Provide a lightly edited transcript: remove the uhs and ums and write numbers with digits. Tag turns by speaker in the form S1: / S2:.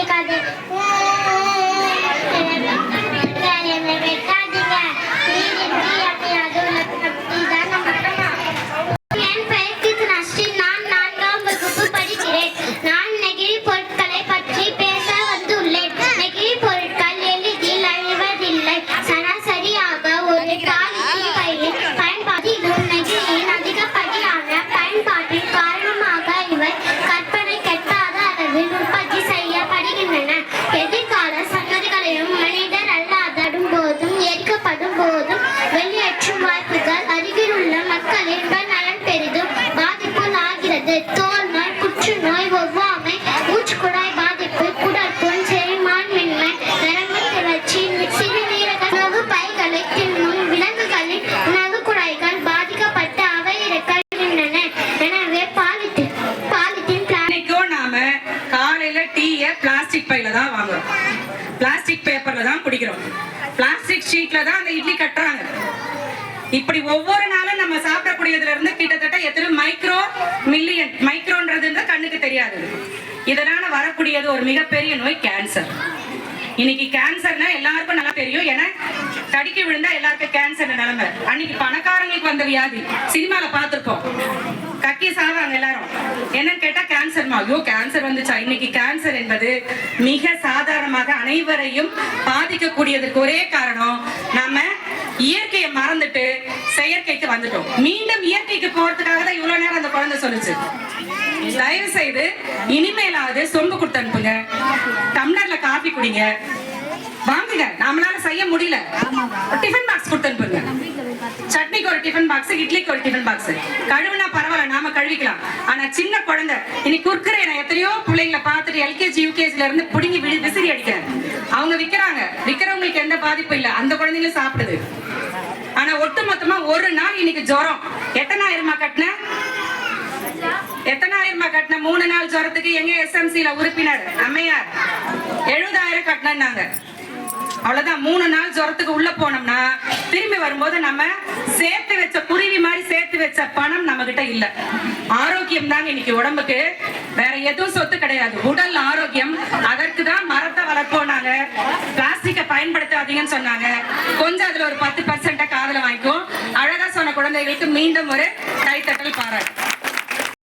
S1: வைக்காது. என்னை வைக்காதீங்க. என் பெயர் கிருஷ்ணஸ்ரீ. நான் 4ஆம் வகுப்பு படிக்கிறேன். நான் நெகிழி பொருட்களை பற்றி பேச வந்துள்ளேன். நெகிழி பொருட்கள் எளிதில் அழிவதில்லை. சராசரியாக ஒரு பாலித்தீன் பையில் பயன்பாட்டிலும் நெகிழியின் அதிகப்படியான பயன்பாட்டின் காரணமாக இவை கற்பனை கெட்டாத அளவில் உற்பத்தி செய்யப்படுகின்றன. எதிர்கால சன்னதிகளையும் மனிதர் அல்லாதடும் போதும் எரிக்கப்படும் போதும் வெளியேற்றும் வாய்ப்புகள் அருகிலுள்ள மக்களின் நலன் பெரிதும் பாதிப்புள்ளாகிறது. தோல் நோய், புற்றுநோய், ஒவ்வாமை, மூச்சுக்குழாய் பாதிப்பு, குடற்புண், செரிமான்மின்மை, நரம்பு திரட்சி, சிறுநீரக உணவு பைகளை தின்னும் விலங்குகளின் உணவு குழாய்கள் பாதிக்கப்பட்டு அவை இறக்கின்றன. எனவே பாலித்தீன்
S2: நாம காலையில டீயை பிளாஸ்டிக் பையில தான் வாங்குறோம், பிளாஸ்டிக் பேப்பர்ல தான் குடிக்கிறோம், பிளாஸ்டிக் ஷீட்ல தான் அந்த இட்லி கட்டுறாங்க. இப்படி ஒவ்வொரு நாளும் நம்ம சாப்பிடக்கூடியதுல இருந்து கிட்டத்தட்ட எத்தனை மைக்ரோ மில்லியன், மைக்ரோன்றது கண்ணுக்கு தெரியாது. இதனால வரக்கூடியது ஒரு மிகப்பெரிய நோய் கேன்சர். இன்னைக்கு கேன்சர்னா எல்லாருக்கும் நல்லா தெரியும். ஏன்னா தடிக்க விழுந்தா எல்லாருக்கும் கேன்சர் நிலைமை. அன்னைக்கு பணக்காரங்களுக்கு வந்த வியாதி சினிமால பார்த்திருப்போம். கக்கி சாவாங்க எல்லாரும். என்னன்னு கேட்டா கேன்சர்மா. ஐயோ கேன்சர் வந்துச்சா? இன்னைக்கு கேன்சர் என்பது மிக சாதாரணமாக அனைவரையும் பாதிக்கக்கூடியதுக்கு ஒரே காரணம் நம்ம இயற்கையை மறந்துட்டு செயற்கைக்கு வந்துட்டோம். மீண்டும் இயற்கைக்கு போறதுக்காக தான் இவ்வளவு நேரம் அந்த குழந்தை சொல்லுச்சு. தயவு செய்து இனிமேலாவது சொம்பு கொடுத்து அனுப்புங்க, டம்ளர்ல காபி குடிங்க, வாங்குங்க. நம்மளால செய்ய முடியல, டிஃபன் பாக்ஸ் கொடுத்து அனுப்புங்க. சட்னிக்கு ஒரு டிஃபன் பாக்ஸ், இட்லிக்கு ஒரு டிஃபன் பாக்ஸ். கழுவுனா பரவாயில்ல, நாம கழுவிக்கலாம். ஆனா சின்ன குழந்தை இன்னைக்கு குறுக்குறே, நான் எத்தனையோ பிள்ளைங்களை பார்த்துட்டு எல்கேஜி யூகேஜில இருந்து புடுங்கி விசிறி அடிக்கிறேன். அவங்க விற்கிறாங்க, விற்கிறவங்களுக்கு எந்த பாதிப்பும் இல்லை, அந்த குழந்தைங்களும் சாப்பிடுது. ஆனா ஒட்டு மொத்தமா ஒரு நாள் இன்னைக்கு ஜுரம். எத்தனாயிரமா கட்டின 3 நாள் ஜுரத்துக்கு எங்க எஸ்எம்சில உறுப்பினர் அம்மையார் 70,000 கட்டினாங்க. அவ்வளவுதான். 3 நாள் ஜுரத்துக்கு உள்ள போனோம்னா திரும்பி வரும்போது நம்ம சேர்த்து வச்ச குருவி மாதிரி சேர்த்து வச்ச பணம் நம்ம கிட்ட இல்ல. ஆரோக்கியம் தான் இன்னைக்கு உடம்புக்கு, வேற எதுவும் சொத்து கிடையாது. உடல் ஆரோக்கியம். அதற்கு தான் மரத்தை வளர்ப்போனாங்க, பிளாஸ்டிக்கை பயன்படுத்தாதீங்கன்னு சொன்னாங்க. கொஞ்சம் அதுல ஒரு 10% காதுல வாங்கிக்கும். அழகா சொன்ன குழந்தைகளுக்கு மீண்டும் ஒரு கைத்தட்டல் பாராட்டு.